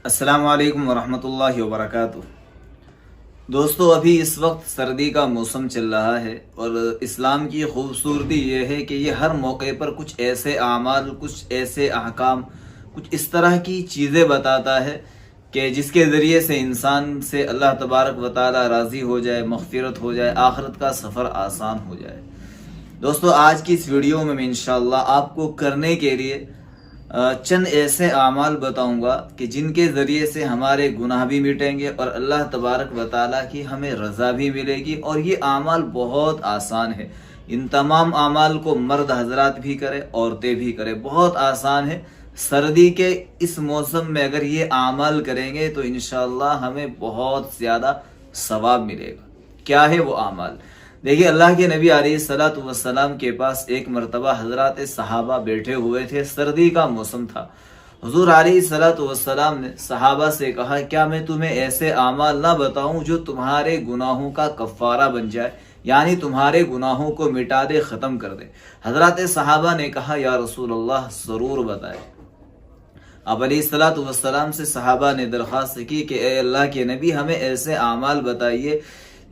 السلام علیکم ورحمۃ اللہ وبرکاتہ۔ دوستو، ابھی اس وقت سردی کا موسم چل رہا ہے اور اسلام کی خوبصورتی یہ ہے کہ یہ ہر موقع پر کچھ ایسے اعمال، کچھ ایسے احکام، کچھ اس طرح کی چیزیں بتاتا ہے کہ جس کے ذریعے سے انسان سے اللہ تبارک و تعالی راضی ہو جائے، مغفرت ہو جائے، آخرت کا سفر آسان ہو جائے۔ دوستو، آج کی اس ویڈیو میں انشاءاللہ آپ کو کرنے کے لیے چند ایسے اعمال بتاؤں گا کہ جن کے ذریعے سے ہمارے گناہ بھی مٹیں گے اور اللہ تبارک و تعالیٰ کی ہمیں رضا بھی ملے گی، اور یہ اعمال بہت آسان ہے۔ ان تمام اعمال کو مرد حضرات بھی کرے، عورتیں بھی کرے، بہت آسان ہے۔ سردی کے اس موسم میں اگر یہ اعمال کریں گے تو انشاءاللہ ہمیں بہت زیادہ ثواب ملے گا۔ کیا ہے وہ اعمال؟ دیکھیے، اللہ کے نبی علیہ الصلوۃ والسلام کے پاس ایک مرتبہ حضرات صحابہ بیٹھے ہوئے تھے، سردی کا موسم تھا۔ حضور علیہ الصلوۃ والسلام نے صحابہ سے کہا، کیا میں تمہیں ایسے اعمال نہ بتاؤں جو تمہارے گناہوں کا کفارہ بن جائے، یعنی تمہارے گناہوں کو مٹا دے، ختم کر دے؟ حضرات صحابہ نے کہا، یا رسول اللہ، ضرور بتائے۔ اب علیہ الصلوۃ والسلام سے صحابہ نے درخواست کی کہ اے اللہ کے نبی، ہمیں ایسے اعمال بتائیے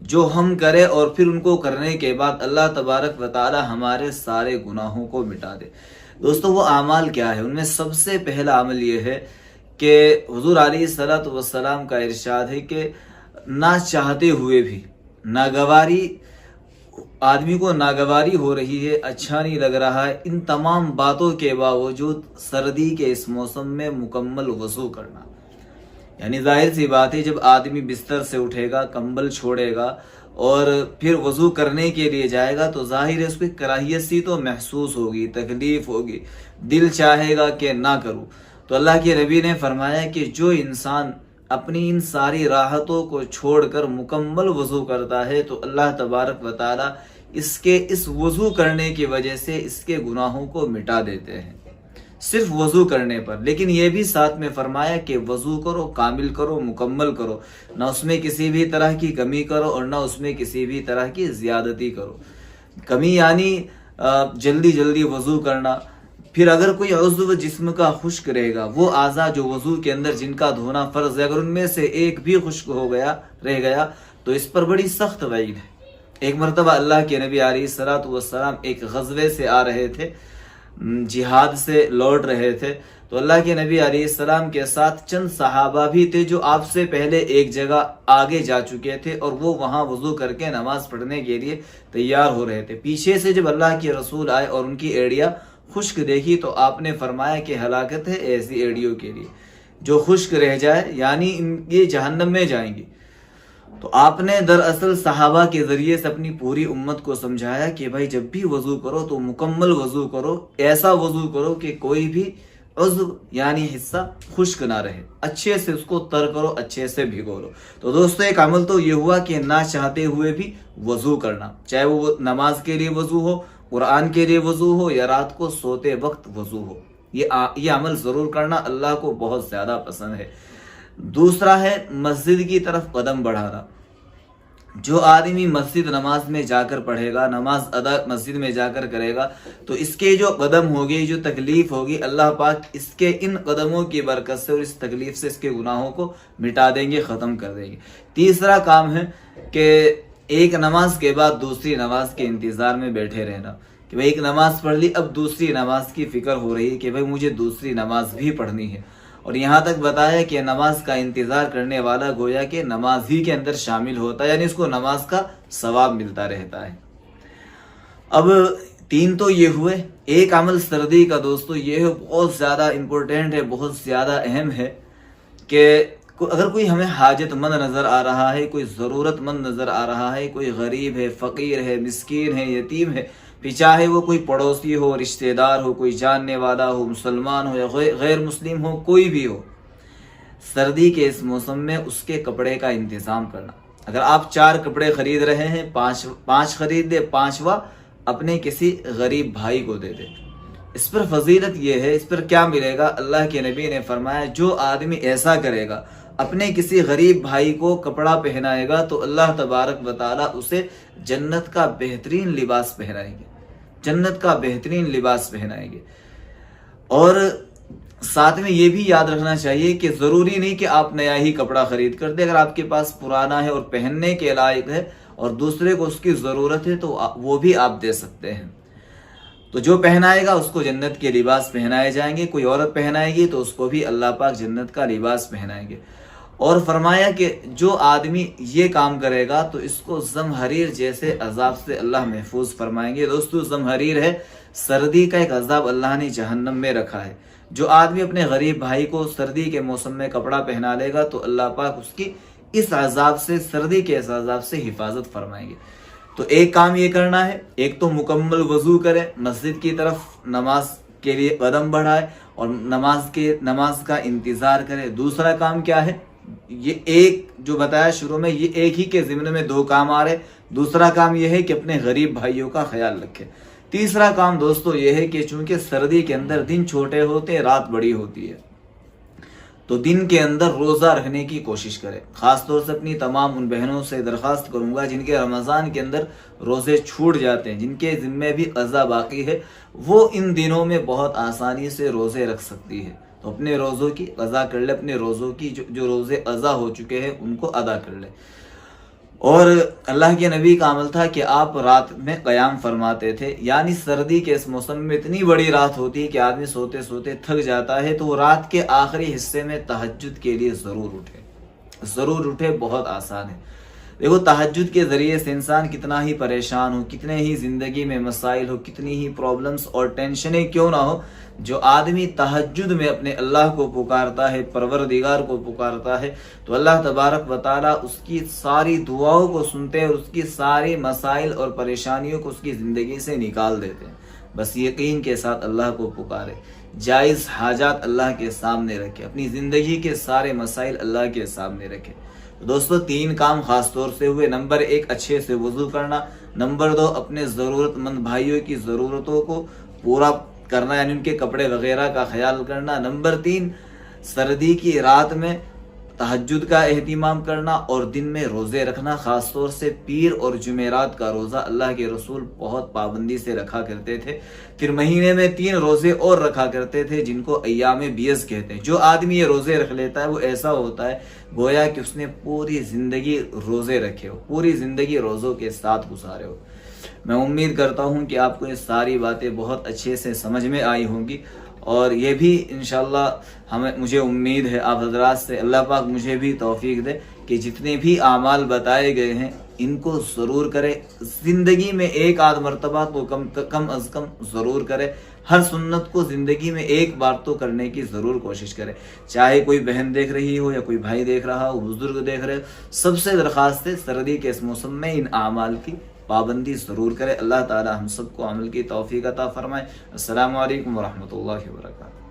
جو ہم کریں اور پھر ان کو کرنے کے بعد اللہ تبارک و تعالی ہمارے سارے گناہوں کو مٹا دے۔ دوستو، وہ اعمال کیا ہے؟ ان میں سب سے پہلا عمل یہ ہے کہ حضور علیہ الصلوۃ والسلام کا ارشاد ہے کہ نہ چاہتے ہوئے بھی، ناگواری، آدمی کو ناگواری ہو رہی ہے، اچھا نہیں لگ رہا ہے، ان تمام باتوں کے باوجود سردی کے اس موسم میں مکمل وضو کرنا۔ یعنی ظاہر سی بات ہے، جب آدمی بستر سے اٹھے گا، کمبل چھوڑے گا اور پھر وضو کرنے کے لیے جائے گا تو ظاہر ہے اس کو کراہیت سی تو محسوس ہوگی، تکلیف ہوگی، دل چاہے گا کہ نہ کروں۔ تو اللہ کے نبی نے فرمایا کہ جو انسان اپنی ان ساری راحتوں کو چھوڑ کر مکمل وضو کرتا ہے تو اللہ تبارک و تعالی اس وضو کرنے کی وجہ سے اس کے گناہوں کو مٹا دیتے ہیں، صرف وضو کرنے پر۔ لیکن یہ بھی ساتھ میں فرمایا کہ وضو کرو، کامل کرو، مکمل کرو، نہ اس میں کسی بھی طرح کی کمی کرو اور نہ اس میں کسی بھی طرح کی زیادتی کرو۔ کمی یعنی جلدی جلدی وضو کرنا۔ پھر اگر کوئی عضو جسم کا خشک رہے گا، وہ اعضاء جو وضو کے اندر جن کا دھونا فرض ہے، اگر ان میں سے ایک بھی خشک رہ گیا تو اس پر بڑی سخت وعید ہے۔ ایک مرتبہ اللہ کے نبی علیہ الصلوۃ والسلام ایک غزوے سے آ رہے تھے، جہاد سے لوٹ رہے تھے، تو اللہ کے نبی علیہ السلام کے ساتھ چند صحابہ بھی تھے جو آپ سے پہلے ایک جگہ آگے جا چکے تھے اور وہ وہاں وضو کر کے نماز پڑھنے کے لیے تیار ہو رہے تھے۔ پیچھے سے جب اللہ کے رسول آئے اور ان کی ایڑیاں خشک دیکھی تو آپ نے فرمایا کہ ہلاکت ہے ایسی ایڑیوں کے لیے جو خشک رہ جائے، یعنی یہ جہنم میں جائیں گی۔ تو آپ نے دراصل صحابہ کے ذریعے سے اپنی پوری امت کو سمجھایا کہ بھائی جب بھی وضو کرو تو مکمل وضو کرو، ایسا وضو کرو کہ کوئی بھی عضو یعنی حصہ خشک نہ رہے، اچھے سے اس کو تر کرو، اچھے سے بھگو لو۔ تو دوستو، ایک عمل تو یہ ہوا کہ نہ چاہتے ہوئے بھی وضو کرنا، چاہے وہ نماز کے لیے وضو ہو، قرآن کے لیے وضو ہو، یا رات کو سوتے وقت وضو ہو۔ یہ عمل ضرور کرنا، اللہ کو بہت زیادہ پسند ہے۔ دوسرا ہے مسجد کی طرف قدم بڑھانا۔ جو آدمی مسجد نماز میں جا کر پڑھے گا، نماز ادا مسجد میں جا کر کرے گا تو اس کے جو قدم ہوگی، جو تکلیف ہوگی، اللہ پاک اس کے ان قدموں کی برکت سے اور اس تکلیف سے اس کے گناہوں کو مٹا دیں گے، ختم کر دیں گے۔ تیسرا کام ہے کہ ایک نماز کے بعد دوسری نماز کے انتظار میں بیٹھے رہنا، کہ بھائی ایک نماز پڑھ لی، اب دوسری نماز کی فکر ہو رہی ہے کہ بھائی مجھے دوسری نماز بھی پڑھنی ہے۔ اور یہاں تک بتایا کہ نماز کا انتظار کرنے والا گویا کہ نماز ہی کے اندر شامل ہوتا ہے، یعنی اس کو نماز کا ثواب ملتا رہتا ہے۔ اب تین تو یہ ہوئے۔ ایک عمل سردی کا دوستو یہ ہے، بہت زیادہ امپورٹنٹ ہے، بہت زیادہ اہم ہے کہ اگر کوئی ہمیں حاجت مند نظر آ رہا ہے، کوئی ضرورت مند نظر آ رہا ہے، کوئی غریب ہے، فقیر ہے، مسکین ہے، یتیم ہے، پھر چاہے وہ کوئی پڑوسی ہو، رشتہ دار ہو، کوئی جاننے والا ہو، مسلمان ہو یا غیر مسلم ہو، کوئی بھی ہو، سردی کے اس موسم میں اس کے کپڑے کا انتظام کرنا۔ اگر آپ 4 کپڑے خرید رہے ہیں، 5 خرید دے، 5واں اپنے کسی غریب بھائی کو دے دے۔ اس پر فضیلت یہ ہے، اس پر کیا ملے گا؟ اللہ کے نبی نے فرمایا جو آدمی ایسا کرے گا، اپنے کسی غریب بھائی کو کپڑا پہنائے گا تو اللہ تبارک و تعالیٰ اسے جنت کا بہترین لباس پہنائیں گے، جنت کا بہترین لباس پہنائیں گے۔ اور ساتھ میں یہ بھی یاد رکھنا چاہیے کہ ضروری نہیں کہ آپ نیا ہی کپڑا خرید کر دیں. اگر آپ کے پاس پرانا ہے اور پہننے کے لائق ہے اور دوسرے کو اس کی ضرورت ہے تو وہ بھی آپ دے سکتے ہیں. تو جو پہنائے گا اس کو جنت کے لباس پہنائے جائیں گے. کوئی عورت پہنائے گی تو اس کو بھی اللہ پاک جنت کا لباس پہنائیں گے. اور فرمایا کہ جو آدمی یہ کام کرے گا تو اس کو زمہریر جیسے عذاب سے اللہ محفوظ فرمائیں گے. دوستو زمہریر ہے سردی کا ایک عذاب اللہ نے جہنم میں رکھا ہے. جو آدمی اپنے غریب بھائی کو سردی کے موسم میں کپڑا پہنا لے گا تو اللہ پاک اس کی اس عذاب سے، سردی کے اس عذاب سے حفاظت فرمائیں گے. تو ایک کام یہ کرنا ہے، ایک تو مکمل وضو کرے، مسجد کی طرف نماز کے لیے قدم بڑھائے اور نماز کا انتظار کرے. دوسرا کام کیا ہے، یہ ایک جو بتایا شروع میں، یہ ایک ہی کے ضمن میں دو کام آ رہے. دوسرا کام یہ ہے کہ اپنے غریب بھائیوں کا خیال رکھے. تیسرا کام دوستو یہ ہے کہ چونکہ سردی کے اندر دن چھوٹے ہوتے ہیں، رات بڑی ہوتی ہے، تو دن کے اندر روزہ رکھنے کی کوشش کرے. خاص طور سے اپنی تمام ان بہنوں سے درخواست کروں گا جن کے رمضان کے اندر روزے چھوٹ جاتے ہیں، جن کے ذمے بھی قضا باقی ہے، وہ ان دنوں میں بہت آسانی سے روزے رکھ سکتی ہے. تو اپنے روزوں کی قضا کر لے، اپنے روزوں کی جو روزے قضا ہو چکے ہیں ان کو ادا کر لے. اور اللہ کے نبی کا عمل تھا کہ آپ رات میں قیام فرماتے تھے. یعنی سردی کے اس موسم میں اتنی بڑی رات ہوتی ہے کہ آدمی سوتے سوتے تھک جاتا ہے، تو وہ رات کے آخری حصے میں تہجد کے لیے ضرور اٹھے. بہت آسان ہے. دیکھو تہجد کے ذریعے سے انسان کتنا ہی پریشان ہو، کتنے ہی زندگی میں مسائل ہو، کتنی ہی پرابلمز اور ٹینشنیں کیوں نہ ہو، جو آدمی تہجد میں اپنے اللہ کو پکارتا ہے، پروردگار کو پکارتا ہے، تو اللہ تبارک و تعالیٰ اس کی ساری دعاؤں کو سنتے ہیں اور اس کی ساری مسائل اور پریشانیوں کو اس کی زندگی سے نکال دیتے ہیں. بس یقین کے ساتھ اللہ کو پکارے، جائز حاجات اللہ کے سامنے رکھے، اپنی زندگی کے سارے مسائل اللہ کے سامنے رکھے. دوستو تین کام خاص طور سے ہوئے. نمبر 1 اچھے سے وضو کرنا. نمبر 2 اپنے ضرورت مند بھائیوں کی ضرورتوں کو پورا کرنا، یعنی ان کے کپڑے وغیرہ کا خیال کرنا. نمبر 3 سردی کی رات میں تہجد کا اہتمام کرنا اور دن میں روزے رکھنا. خاص طور سے پیر اور جمعرات کا روزہ اللہ کے رسول بہت پابندی سے رکھا کرتے تھے. پھر مہینے میں 3 روزے اور رکھا کرتے تھے جن کو ایام بیض کہتے ہیں. جو آدمی یہ روزے رکھ لیتا ہے وہ ایسا ہوتا ہے گویا کہ اس نے پوری زندگی روزے رکھے ہو، پوری زندگی روزوں کے ساتھ گزارے ہو. میں امید کرتا ہوں کہ آپ کو یہ ساری باتیں بہت اچھے سے سمجھ میں آئی ہوں گی، اور یہ بھی انشاءاللہ مجھے امید ہے آپ حضرات سے، اللہ پاک مجھے بھی توفیق دے کہ جتنے بھی اعمال بتائے گئے ہیں ان کو ضرور کرے. زندگی میں ایک آدھ مرتبہ تو کم از کم ضرور کرے. ہر سنت کو زندگی میں ایک بار تو کرنے کی ضرور کوشش کرے. چاہے کوئی بہن دیکھ رہی ہو یا کوئی بھائی دیکھ رہا ہو، بزرگ دیکھ رہے ہو، سب سے درخواست ہے سردی کے اس موسم میں ان اعمال کی پابندی ضرور کرے. اللہ تعالی ہم سب کو عمل کی توفیق عطا فرمائے. السلام علیکم ورحمۃ اللہ وبرکاتہ.